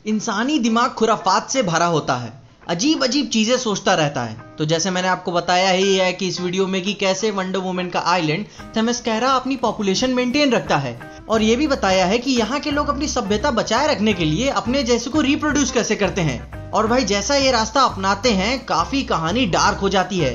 इंसानी दिमाग खुराफात से भरा होता है, अजीब अजीब चीजें सोचता रहता है। तो जैसे मैंने आपको बताया ही है कि इस वीडियो में कि कैसे वंडर वुमन का आइलैंड थेमस्कारा अपनी पॉपुलेशन मेंटेन रखता है, और ये भी बताया है कि यहाँ के लोग अपनी सभ्यता बचाए रखने के लिए अपने जैसे को रिप्रोड्यूस कैसे करते हैं। और भाई जैसा ये रास्ता अपनाते हैं काफी कहानी डार्क हो जाती है।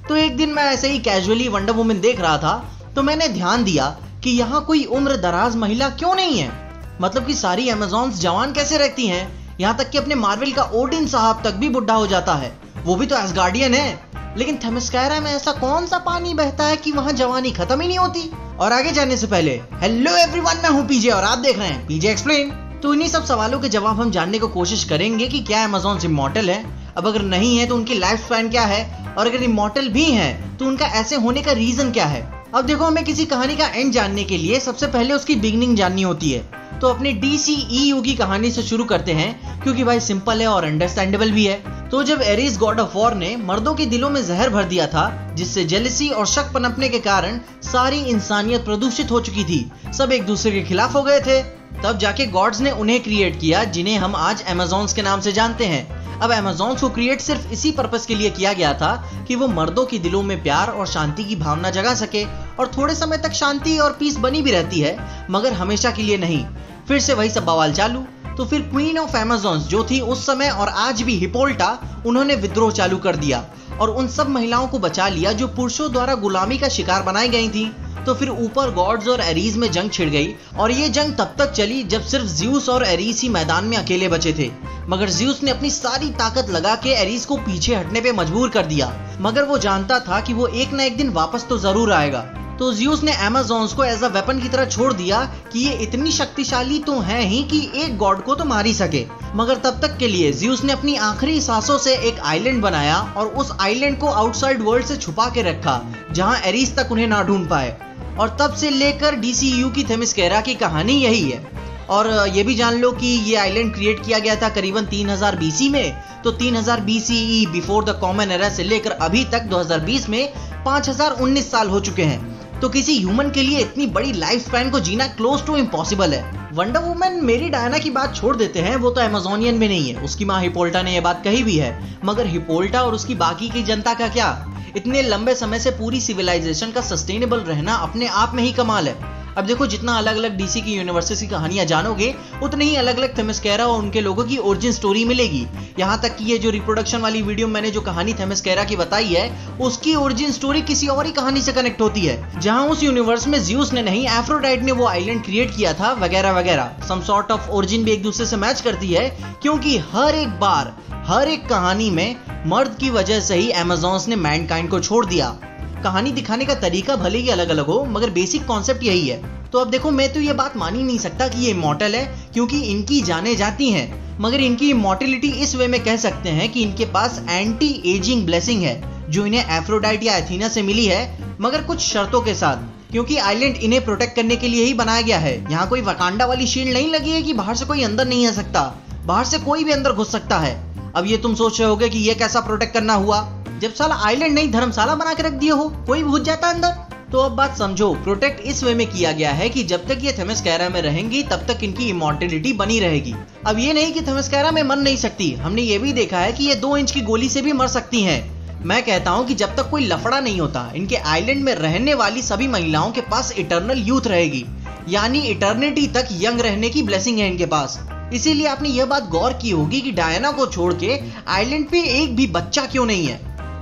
तो एक दिन मैं ऐसे ही कैजुअली वंडर वुमन देख रहा था तो मैंने ध्यान दिया कि यहाँ कोई उम्र दराज महिला क्यों नहीं है। मतलब कि सारी अमेज़न्स जवान कैसे रहती हैं, यहाँ तक कि अपने मार्वल का ओडिन साहब तक भी बुढ़ा हो जाता है, वो भी तो एसगार्डियन है। लेकिन थेमस्कारा में ऐसा कौन सा पानी बहता है कि वहाँ जवानी खत्म ही नहीं होती। और आगे जाने से पहले हेलो एवरीवन, मैं हूँ पीजे और आप देख रहे हैं पीजे एक्सप्लेन। तो इन्हीं सब सवालों के जवाब हम जानने की कोशिश करेंगे कि क्या अमेज़न्स इमॉर्टल है, अब अगर नहीं है तो उनकी लाइफ स्पैन क्या है, और अगर इमॉर्टल भी हैं तो उनका ऐसे होने का रीजन क्या है। अब देखो, हमें किसी कहानी का एंड जानने के लिए सबसे पहले उसकी बिगिनिंग जाननी होती है। तो अपनी DCEU की कहानी से शुरू करते हैं क्योंकि भाई सिंपल है और अंडरस्टैंडेबल भी है। तो जब एरिस गॉड ऑफ वॉर ने मर्दों के दिलों में जहर भर दिया था, जिससे जेलसी और शक पनपने के कारण सारी इंसानियत प्रदूषित हो चुकी थी, सब एक दूसरे के खिलाफ हो गए थे, तब जाके गॉड्स ने उन्हें क्रिएट किया जिन्हें हम आज अमेज़न्स के नाम से जानते हैं। अब अमेज़न्स को क्रिएट सिर्फ इसी पर्पस के लिए किया गया था कि वो मर्दों के दिलों में प्यार और शांति की भावना जगा सके, और थोड़े समय तक शांति और पीस बनी भी रहती है, मगर हमेशा के लिए नहीं। फिर से वही सब बवाल चालू। तो फिर क्वीन ऑफ अमेज़न्स जो थी उस समय और आज भी, हिपोल्टा, उन्होंने विद्रोह चालू कर दिया और उन सब महिलाओं को बचा लिया जो पुरुषों द्वारा गुलामी का शिकार बनाई गई थी। तो फिर ऊपर गॉड्स और एरीज में जंग छिड़ गई, और ये जंग तब तक चली जब सिर्फ ज़्यूस और एरीज ही मैदान में अकेले बचे थे। मगर ज़्यूस ने अपनी सारी ताकत लगा के एरीज को पीछे हटने पे मजबूर कर दिया, मगर वो जानता था कि वो एक न एक दिन वापस तो जरूर आएगा। तो ज़्यूस ने अमेज़न्स को एज अ वेपन की तरह छोड़ दिया कि ये इतनी शक्तिशाली तो है ही कि एक गॉड को तो मार ही सके। मगर तब तक के लिए ज़्यूस ने अपनी आखिरी सांसों से एक आइलैंड बनाया और उस आइलैंड को आउटसाइड वर्ल्ड से छुपा के रखा, जहां एरीज तक उन्हें ना ढूंढ पाए। और तब से लेकर DCEU की थेमस्कारा की कहानी यही है। और ये भी जान लो कि ये आइलैंड क्रिएट किया गया था करीबन 3000 BC में। तो 3000 BCE before the common era से लेकर अभी तक 2020 में 5019 साल हो चुके हैं। तो किसी ह्यूमन के लिए इतनी बड़ी लाइफ स्पैन को जीना क्लोज टू इम्पॉसिबल है। वंडर वुमन मेरी डायना की बात छोड़ देते हैं, वो तो अमेज़ोनियन में नहीं है, उसकी माँ हिपोल्टा ने यह बात कही भी है। मगर हिपोल्टा और उसकी बाकी की जनता का क्या? इतने लंबे समय से पूरी सिविलाइजेशन का सस्टेनेबल रहना अपने आप में ही कमाल है। अब देखो, जितना अलग अलग DC की यूनिवर्सेस की कहानियां जानोगे उतनी ही अलग अलग थेमस्कारा और उनके लोगों की ओरिजिन स्टोरी मिलेगी। यहाँ तक कि ये जो रिप्रोडक्शन वाली वीडियो मैंने जो कहानी थेमस्कारा की बताई है, उसकी ओरिजिन स्टोरी किसी और ही कहानी से कनेक्ट होती है, जहाँ उस यूनिवर्स में ज़्यूस ने नहीं, एफ्रोडाइट ने वो आइलैंड क्रिएट किया था, वगैरह वगैरह। सम सॉर्ट ऑफ ओरिजिन भी एक दूसरे से मैच करती है, क्योंकि हर एक बार हर एक कहानी में मर्द की वजह से ही अमेज़न्स ने मैनकाइंड को छोड़ दिया। कहानी दिखाने का तरीका भले ही अलग अलग हो, मगर बेसिक कॉन्सेप्ट यही है। तो अब देखो, मैं तो ये बात मान ही नहीं सकता कि ये इमॉर्टल है, क्योंकि इनकी जानें जाती हैं, मगर इनकी इमॉर्टलिटी इस वे में कह सकते हैं कि इनके पास एंटी एजिंग ब्लेसिंग है, जो इन्हें एफ्रोडाइट या एथीना से मिली है, मगर कुछ शर्तों के साथ, क्योंकि आइलैंड इन्हें प्रोटेक्ट करने के लिए ही बनाया गया है। यहाँ कोई वकांडा वाली शील्ड नहीं लगी है कि बाहर से कोई अंदर नहीं आ सकता, बाहर से कोई भी अंदर घुस सकता है। अब ये तुम सोच रहे होगे कि ये कैसा प्रोटेक्ट करना हुआ, जब साला आइलैंड नहीं धर्मशाला बना के रख दिए हो, कोई भी घुस जाता अंदर। तो अब बात समझो, प्रोटेक्ट इस वे में किया गया है कि जब तक ये थेमस्कारा में रहेंगी तब तक इनकी इमॉर्टलिटी बनी रहेगी। अब ये नहीं कि थेमस्कारा में मर नहीं सकती, हमने ये भी देखा है कि ये 2 इंच की गोली से भी मर सकती हैं। मैं कहता हूँ कि जब तक कोई लफड़ा नहीं होता, इनके आइलैंड में रहने वाली सभी महिलाओं के पास इटर्नल यूथ रहेगी, यानी इटर्निटी तक यंग रहने की ब्लेसिंग है इनके पास। इसीलिए आपने यह बात गौर की होगी कि डायना को छोड़ के आइलैंड पे एक भी बच्चा क्यों नहीं है,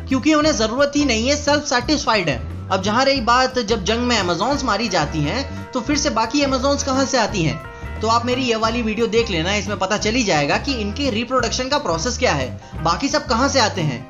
क्योंकि उन्हें जरूरत ही नहीं है, सेल्फ सेटिस्फाइड है। अब जहां रही बात, जब जंग में अमेज़न्स मारी जाती हैं, तो फिर से बाकी अमेज़न्स कहां से आती हैं? तो आप मेरी ये वाली वीडियो देख लेना, इसमें पता चली जाएगा कि इनके रिप्रोडक्शन का प्रोसेस क्या है, बाकी सब कहां से आते हैं।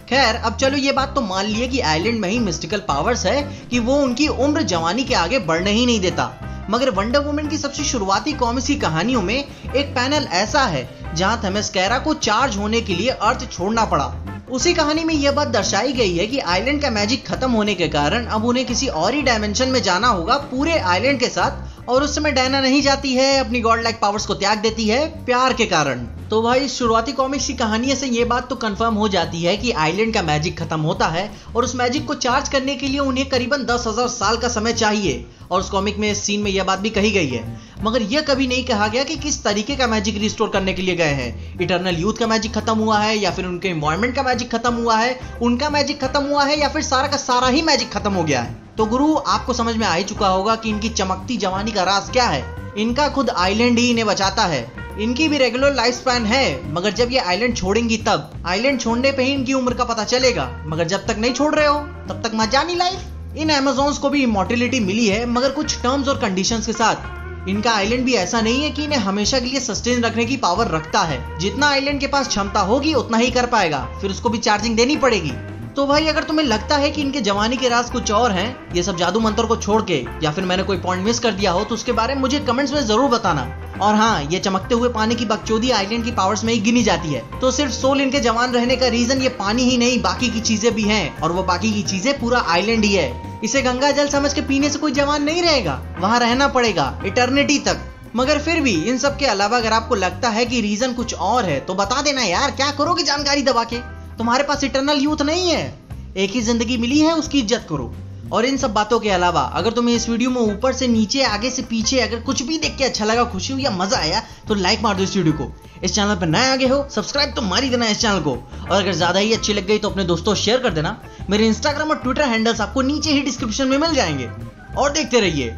खैर, अब चलो ये बात तो मान लिए कि आइलैंड में ही मिस्टिकल पावर्स है कि वो उनकी उम्र जवानी के आगे बढ़ने ही नहीं देता। मगर वंडर वुमन की सबसे शुरुआती कॉमिक्स की कहानियों में एक पैनल ऐसा है जहां थेमस्कारा को चार्ज होने के लिए अर्थ छोड़ना पड़ा। उसी कहानी में यह बात दर्शाई गई है कि आइलैंड का मैजिक खत्म होने के कारण अब उन्हें किसी और ही डायमेंशन में जाना होगा पूरे आइलैंड के साथ, और उस समय डायना नहीं जाती है, अपनी गॉड लाइक पावर्स को त्याग देती है प्यार के कारण। तो भाई, शुरुआती कॉमिक्स की कहानी से ये बात तो कंफर्म हो जाती है कि आइलैंड का मैजिक खत्म होता है, और उस मैजिक को चार्ज करने के लिए उन्हें करीबन 10,000 साल का समय चाहिए, और उस कॉमिक में इस सीन में यह बात भी कही गई है, मगर यह कभी नहीं कहा गया कि किस तरीके का मैजिक रिस्टोर करने के लिए गए हैं। इटर्नल यूथ का मैजिक खत्म हुआ है या फिर उनके एनवायरनमेंट का मैजिक खत्म हुआ है, उनका मैजिक खत्म हुआ है या फिर सारा का सारा ही मैजिक खत्म हो गया है। तो गुरु, आपको समझ में आ ही चुका होगा कि इनकी चमकती जवानी का राज क्या है। इनका खुद आइलैंड ही इन्हें बचाता है। इनकी भी रेगुलर लाइफ स्पैन है, मगर जब ये आइलैंड छोड़ेंगी तब। आइलैंड छोड़ने पे ही इनकी उम्र का पता चलेगा, मगर जब तक नहीं छोड़ रहे हो तब तक मजा नहीं लाइफ। इन अमेज़न्स को भी इमॉर्टलिटी मिली है, मगर कुछ टर्म्स और कंडीशंस के साथ। इनका आइलैंड भी ऐसा नहीं है कि इन्हें हमेशा के लिए सस्टेन रखने की पावर रखता है। जितना आइलैंड के पास क्षमता होगी उतना ही कर पाएगा, फिर उसको भी चार्जिंग देनी पड़ेगी। तो भाई, अगर तुम्हें लगता है कि इनके जवानी के राज कुछ और हैं, ये सब जादू मंत्र को छोड़ के, या फिर मैंने कोई पॉइंट मिस कर दिया हो तो उसके बारे में मुझे कमेंट्स में जरूर बताना। और हाँ, ये चमकते हुए पानी की बकचोदी आइलैंड की पावर्स में ही गिनी जाती है। तो सिर्फ सोल इनके जवान रहने का रीजन ये पानी ही नहीं, बाकी की चीजें भी हैं, और वो बाकी की चीजें पूरा आइलैंड ही है। इसे गंगा जल समझ के पीने से कोई जवान नहीं रहेगा, वहां रहना पड़ेगा इटर्निटी तक। मगर फिर भी इन सब के अलावा अगर आपको लगता है कि रीजन कुछ और है तो बता देना यार, क्या करोगे जानकारी दबा के। तुम्हारे पास इटर्नल यूथ नहीं है, एक ही जिंदगी मिली है, उसकी इज्जत करो। और इन सब बातों के अलावा अगर तुम्हें इस वीडियो में ऊपर से नीचे, आगे से पीछे अगर कुछ भी देख के अच्छा लगा, खुशी हुई या मजा आया तो लाइक मार दो इस वीडियो को। इस चैनल पर नए आगे हो, सब्सक्राइब तो मार ही देना इस चैनल को। और अगर ज्यादा ही अच्छी लग गई तो अपने दोस्तों शेयर कर देना। मेरे इंस्टाग्राम और ट्विटर हैंडल्स आपको नीचे ही डिस्क्रिप्शन में मिल जाएंगे। और देखते रहिए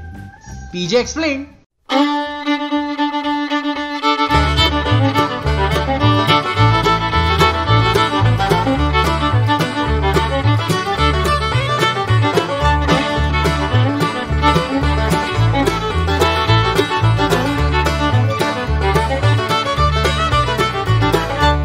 पीजे एक्सप्लेन।